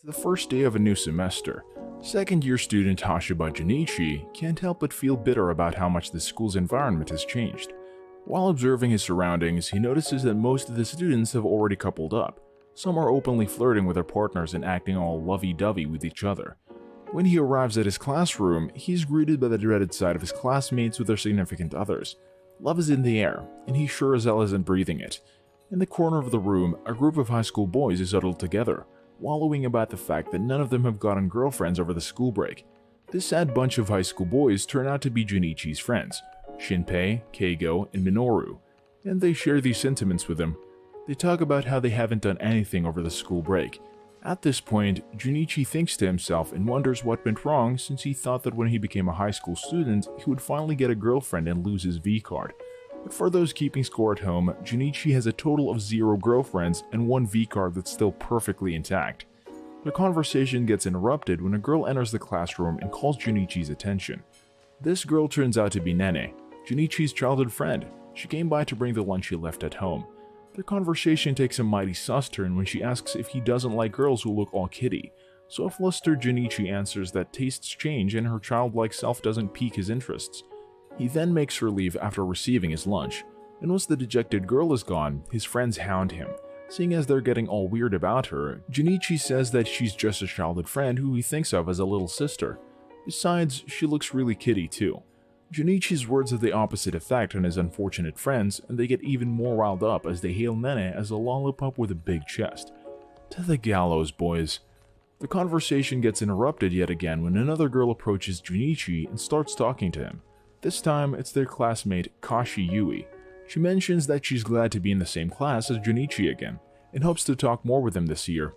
It's the first day of a new semester. Second-year student Hashiba Junichi can't help but feel bitter about how much the school's environment has changed. While observing his surroundings, he notices that most of the students have already coupled up. Some are openly flirting with their partners and acting all lovey-dovey with each other. When he arrives at his classroom, he's greeted by the dreaded sight of his classmates with their significant others. Love is in the air, and he sure as hell isn't breathing it. In the corner of the room, a group of high school boys is huddled together, wallowing about the fact that none of them have gotten girlfriends over the school break. This sad bunch of high school boys turn out to be Junichi's friends, Shinpei, Keigo, and Minoru, and they share these sentiments with him. They talk about how they haven't done anything over the school break. At this point, Junichi thinks to himself and wonders what went wrong, since he thought that when he became a high school student, he would finally get a girlfriend and lose his V card. But for those keeping score at home, Junichi has a total of 0 girlfriends and 1 V card that's still perfectly intact. The conversation gets interrupted when a girl enters the classroom and calls Junichi's attention. This girl turns out to be Nene, Junichi's childhood friend. She came by to bring the lunch he left at home. Their conversation takes a mighty sus turn when she asks if he doesn't like girls who look all kitty. So a flustered Junichi answers that tastes change and her childlike self doesn't pique his interests. He then makes her leave after receiving his lunch, and once the dejected girl is gone, his friends hound him. Seeing as they're getting all weird about her, Junichi says that she's just a childhood friend who he thinks of as a little sister. Besides, she looks really kitty too. Junichi's words have the opposite effect on his unfortunate friends, and they get even more riled up as they hail Nene as a lollipop with a big chest. To the gallows, boys. The conversation gets interrupted yet again when another girl approaches Junichi and starts talking to him. This time, it's their classmate Kashi Yui. She mentions that she's glad to be in the same class as Junichi again, and hopes to talk more with him this year.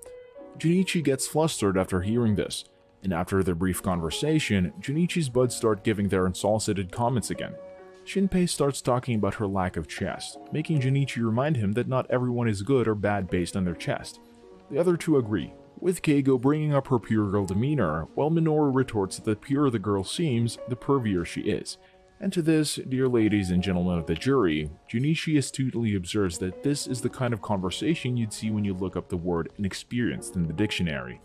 Junichi gets flustered after hearing this, and after their brief conversation, Junichi's buds start giving their unsolicited comments again. Shinpei starts talking about her lack of chest, making Junichi remind him that not everyone is good or bad based on their chest. The other two agree, with Keigo bringing up her pure girl demeanor, while Minoru retorts that the purer the girl seems, the pervier she is. And to this, dear ladies and gentlemen of the jury, Junichi astutely observes that this is the kind of conversation you'd see when you look up the word inexperienced in the dictionary.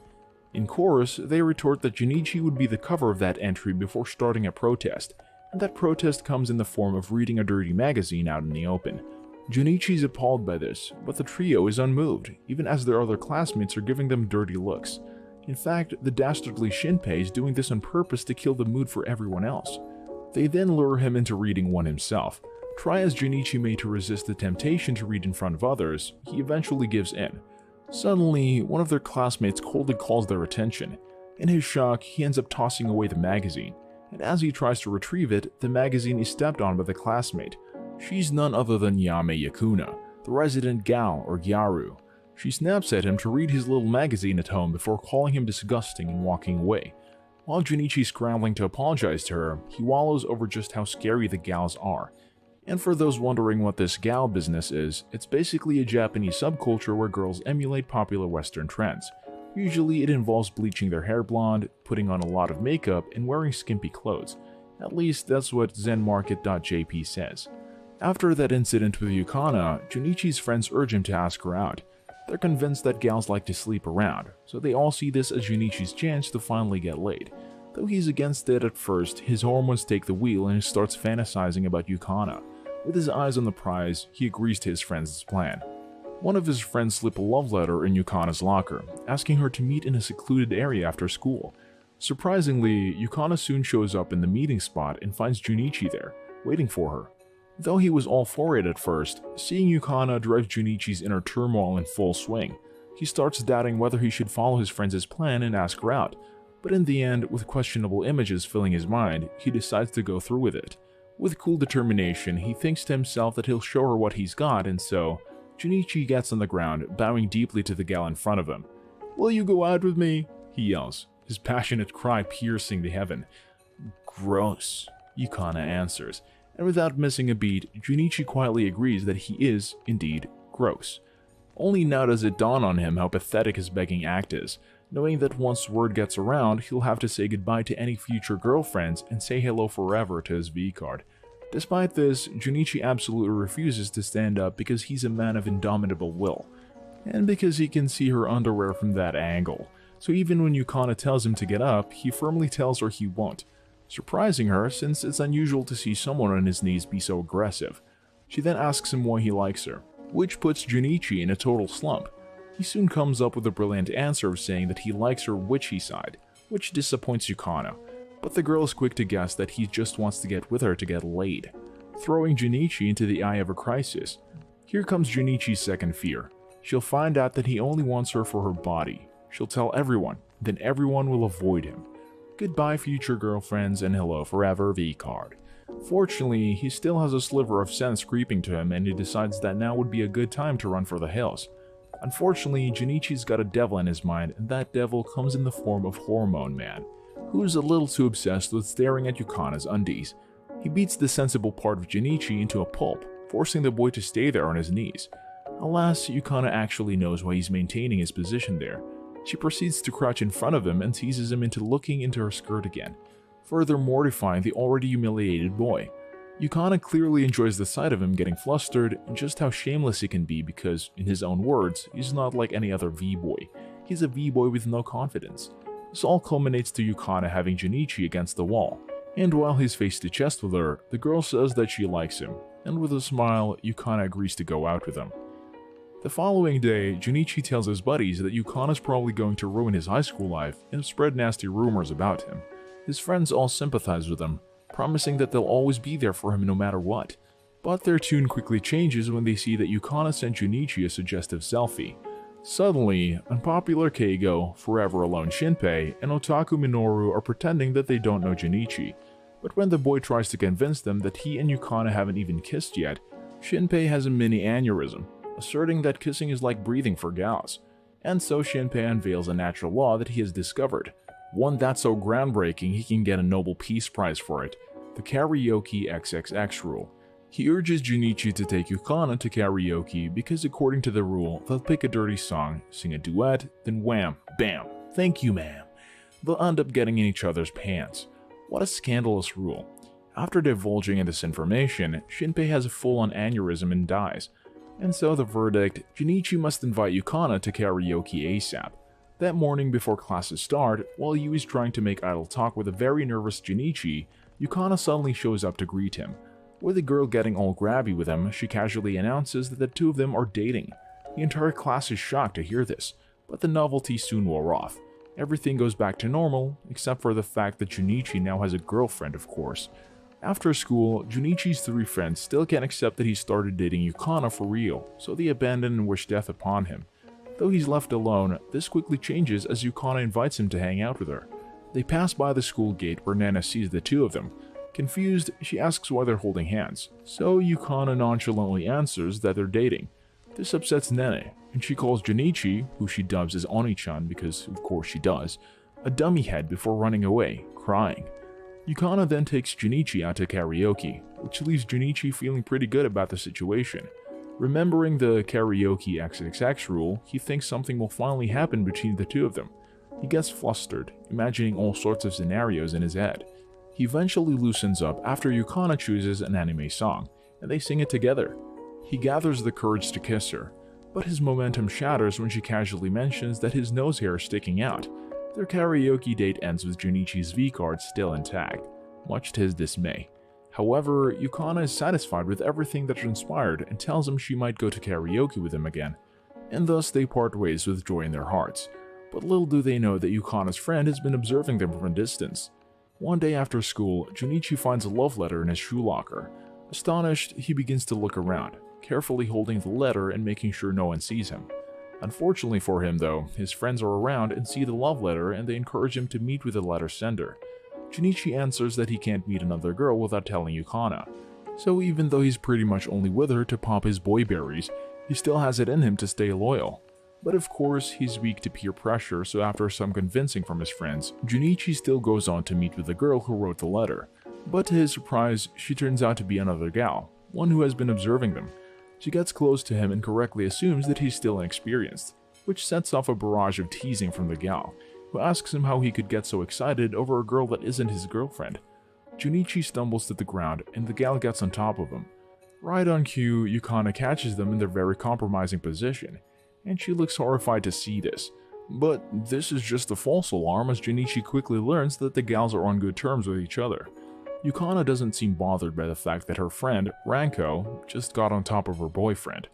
In chorus, they retort that Junichi would be the cover of that entry before starting a protest, and that protest comes in the form of reading a dirty magazine out in the open. Junichi's appalled by this, but the trio is unmoved, even as their other classmates are giving them dirty looks. In fact, the dastardly Shinpei is doing this on purpose to kill the mood for everyone else. They then lure him into reading one himself. Try as Junichi may to resist the temptation to read in front of others, he eventually gives in. Suddenly, one of their classmates coldly calls their attention. In his shock, he ends up tossing away the magazine, and as he tries to retrieve it, the magazine is stepped on by the classmate. She's none other than Yame Yakuna, the resident gal or gyaru. She snaps at him to read his little magazine at home before calling him disgusting and walking away. While Junichi's scrambling to apologize to her, he wallows over just how scary the gals are. And for those wondering what this gal business is, it's basically a Japanese subculture where girls emulate popular Western trends. Usually it involves bleaching their hair blonde, putting on a lot of makeup, and wearing skimpy clothes. At least that's what zenmarket.jp says. After that incident with Yukana, Junichi's friends urge him to ask her out. They're convinced that gals like to sleep around, so they all see this as Junichi's chance to finally get laid. Though he's against it at first, his hormones take the wheel and he starts fantasizing about Yukana. With his eyes on the prize, he agrees to his friend's plan. One of his friends slips a love letter in Yukana's locker, asking her to meet in a secluded area after school. Surprisingly, Yukana soon shows up in the meeting spot and finds Junichi there, waiting for her. Though he was all for it at first, seeing Yukana drives Junichi's inner turmoil in full swing. He starts doubting whether he should follow his friend's plan and ask her out, but in the end, with questionable images filling his mind, he decides to go through with it. With cool determination, he thinks to himself that he'll show her what he's got, and so, Junichi gets on the ground, bowing deeply to the gal in front of him. "Will you go out with me?" he yells, his passionate cry piercing the heaven. "Gross," Yukana answers. And without missing a beat, Junichi quietly agrees that he is, indeed, gross. Only now does it dawn on him how pathetic his begging act is, knowing that once word gets around, he'll have to say goodbye to any future girlfriends and say hello forever to his V card. Despite this, Junichi absolutely refuses to stand up because he's a man of indomitable will. and because he can see her underwear from that angle. So even when Yukana tells him to get up, he firmly tells her he won't, surprising her since it's unusual to see someone on his knees be so aggressive. She then asks him why he likes her, which puts Junichi in a total slump. He soon comes up with a brilliant answer of saying that he likes her witchy side, which disappoints Yukana, but the girl is quick to guess that he just wants to get with her to get laid, throwing Junichi into the eye of a crisis. Here comes Junichi's second fear. She'll find out that he only wants her for her body. She'll tell everyone, then everyone will avoid him. Goodbye future girlfriends and hello forever V-card. Fortunately, he still has a sliver of sense creeping to him and he decides that now would be a good time to run for the hills. Unfortunately, Junichi's got a devil in his mind and that devil comes in the form of Hormone Man, who's a little too obsessed with staring at Yukana's undies. He beats the sensible part of Junichi into a pulp, forcing the boy to stay there on his knees. Alas, Yukana actually knows why he's maintaining his position there. She proceeds to crouch in front of him and teases him into looking into her skirt again, further mortifying the already humiliated boy. Yukana clearly enjoys the sight of him getting flustered and just how shameless he can be because, in his own words, he's not like any other V-boy. He's a V-boy with no confidence. This all culminates to Yukana having Junichi against the wall, and while he's face to chest with her, the girl says that she likes him, and with a smile, Yukana agrees to go out with him. The following day, Junichi tells his buddies that Yukana's probably going to ruin his high school life and spread nasty rumors about him. His friends all sympathize with him, promising that they'll always be there for him no matter what. But their tune quickly changes when they see that Yukana sent Junichi a suggestive selfie. Suddenly, unpopular Keigo, forever alone Shinpei, and Otaku Minoru are pretending that they don't know Junichi. But when the boy tries to convince them that he and Yukana haven't even kissed yet, Shinpei has a mini aneurysm, asserting that kissing is like breathing for gals. And so Shinpei unveils a natural law that he has discovered, one that's so groundbreaking he can get a Nobel Peace Prize for it, the karaoke XXX rule. He urges Junichi to take Yukana to karaoke because according to the rule, they'll pick a dirty song, sing a duet, then wham, bam, thank you ma'am. They'll end up getting in each other's pants. What a scandalous rule. After divulging this information, Shinpei has a full-on aneurysm and dies. And so the verdict, Junichi must invite Yukana to karaoke ASAP. That morning before classes start, while Yu is trying to make idle talk with a very nervous Junichi, Yukana suddenly shows up to greet him. With the girl getting all grabby with him, she casually announces that the two of them are dating. The entire class is shocked to hear this, but the novelty soon wore off. Everything goes back to normal, except for the fact that Junichi now has a girlfriend, of course. After school, Junichi's three friends still can't accept that he started dating Yukana for real, so they abandon and wish death upon him. Though he's left alone, this quickly changes as Yukana invites him to hang out with her. They pass by the school gate where Nana sees the two of them. Confused, she asks why they're holding hands, so Yukana nonchalantly answers that they're dating. This upsets Nene, and she calls Junichi, who she dubs as Oni-chan because of course she does, a dummy head before running away, crying. Yukana then takes Junichi out to karaoke, which leaves Junichi feeling pretty good about the situation. Remembering the karaoke XXX rule, he thinks something will finally happen between the two of them. He gets flustered, imagining all sorts of scenarios in his head. He eventually loosens up after Yukana chooses an anime song, and they sing it together. He gathers the courage to kiss her, but his momentum shatters when she casually mentions that his nose hair is sticking out. Their karaoke date ends with Junichi's V-card still intact, much to his dismay. However, Yukana is satisfied with everything that transpired and tells him she might go to karaoke with him again, and thus they part ways with joy in their hearts. But little do they know that Yukana's friend has been observing them from a distance. One day after school, Junichi finds a love letter in his shoe locker. Astonished, he begins to look around, carefully holding the letter and making sure no one sees him. Unfortunately for him though, his friends are around and see the love letter and they encourage him to meet with the letter sender. Junichi answers that he can't meet another girl without telling Yukana. So even though he's pretty much only with her to pop his boy berries, he still has it in him to stay loyal. But of course, he's weak to peer pressure, so after some convincing from his friends, Junichi still goes on to meet with the girl who wrote the letter. But to his surprise, she turns out to be another gal, one who has been observing them. She gets close to him and correctly assumes that he's still inexperienced, which sets off a barrage of teasing from the gal, who asks him how he could get so excited over a girl that isn't his girlfriend. Junichi stumbles to the ground and the gal gets on top of him. Right on cue, Yukana catches them in their very compromising position, and she looks horrified to see this. But this is just a false alarm, as Junichi quickly learns that the gals are on good terms with each other. Yukana doesn't seem bothered by the fact that her friend, Ranko, just got on top of her boyfriend.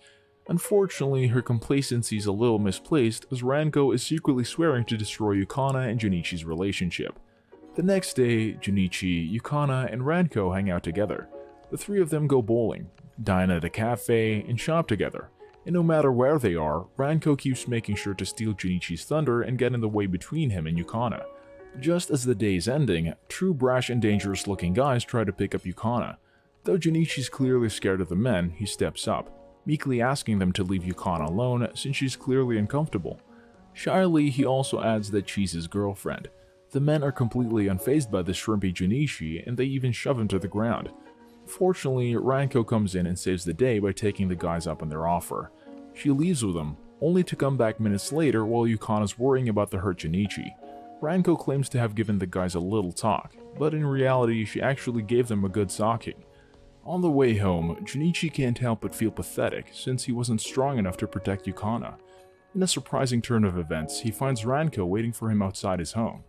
Unfortunately, her complacency is a little misplaced, as Ranko is secretly swearing to destroy Yukana and Junichi's relationship. The next day, Junichi, Yukana, and Ranko hang out together. The three of them go bowling, dine at a cafe, and shop together. And no matter where they are, Ranko keeps making sure to steal Junichi's thunder and get in the way between him and Yukana. Just as the day is ending, two brash and dangerous looking guys try to pick up Yukana. Though Junichi's clearly scared of the men, he steps up, meekly asking them to leave Yukana alone since she's clearly uncomfortable. Shyly, he also adds that she's his girlfriend. The men are completely unfazed by the shrimpy Junichi, and they even shove him to the ground. Fortunately, Ranko comes in and saves the day by taking the guys up on their offer. She leaves with them, only to come back minutes later while Yukana's worrying about the hurt Junichi. Ranko claims to have given the guys a little talk, but in reality she actually gave them a good socking. On the way home, Junichi can't help but feel pathetic since he wasn't strong enough to protect Yukana. In a surprising turn of events, he finds Ranko waiting for him outside his home.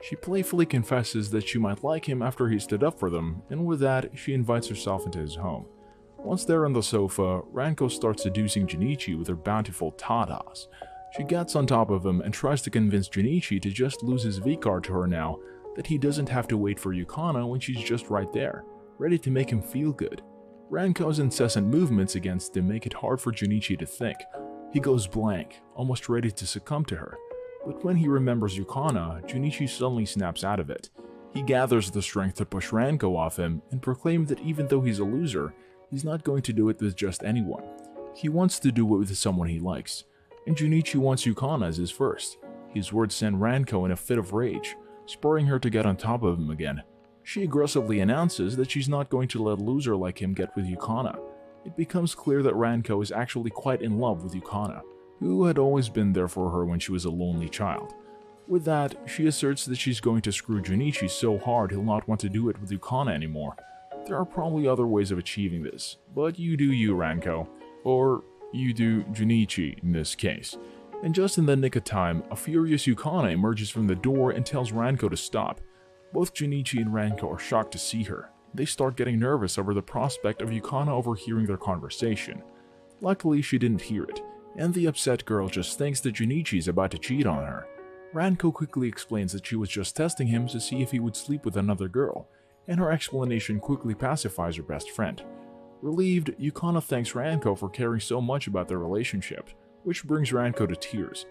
She playfully confesses that she might like him after he stood up for them, and with that, she invites herself into his home. Once they're on the sofa, Ranko starts seducing Junichi with her bountiful tatas. She gets on top of him and tries to convince Junichi to just lose his V-card to her now, that he doesn't have to wait for Yukana when she's just right there, ready to make him feel good. Ranko's incessant movements against him make it hard for Junichi to think. He goes blank, almost ready to succumb to her. But when he remembers Yukana, Junichi suddenly snaps out of it. He gathers the strength to push Ranko off him and proclaim that even though he's a loser, he's not going to do it with just anyone. He wants to do it with someone he likes, and Junichi wants Yukana as his first. His words send Ranko in a fit of rage, spurring her to get on top of him again. She aggressively announces that she's not going to let a loser like him get with Yukana. It becomes clear that Ranko is actually quite in love with Yukana, who had always been there for her when she was a lonely child. With that, she asserts that she's going to screw Junichi so hard he'll not want to do it with Yukana anymore. There are probably other ways of achieving this, but you do you, Ranko. Or you do Junichi in this case. And just in the nick of time, a furious Yukana emerges from the door and tells Ranko to stop. Both Junichi and Ranko are shocked to see her. They start getting nervous over the prospect of Yukana overhearing their conversation. Luckily, she didn't hear it, and the upset girl just thinks that Junichi is about to cheat on her. Ranko quickly explains that she was just testing him to see if he would sleep with another girl, and her explanation quickly pacifies her best friend. Relieved, Yukana thanks Ranko for caring so much about their relationship, which brings Ranko to tears.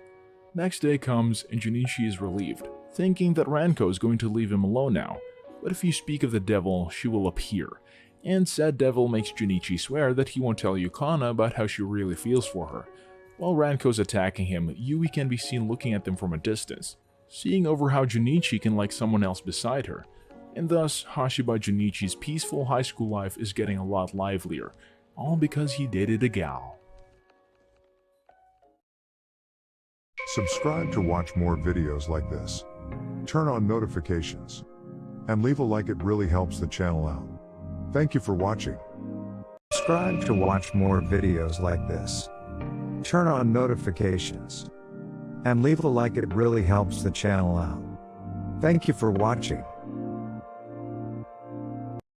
Next day comes, and Junichi is relieved, thinking that Ranko is going to leave him alone now, but if you speak of the devil, she will appear, and said devil makes Junichi swear that he won't tell Yukana about how she really feels for her. While Ranko's attacking him, Yui can be seen looking at them from a distance, seeing over how Junichi can like someone else beside her, and thus Hashiba Junichi's peaceful high school life is getting a lot livelier, all because he dated a gal. Subscribe to watch more videos like this. Turn on notifications. And leave a like, it really helps the channel out. Thank you for watching. Subscribe to watch more videos like this. Turn on notifications. And leave a like, it really helps the channel out. Thank you for watching.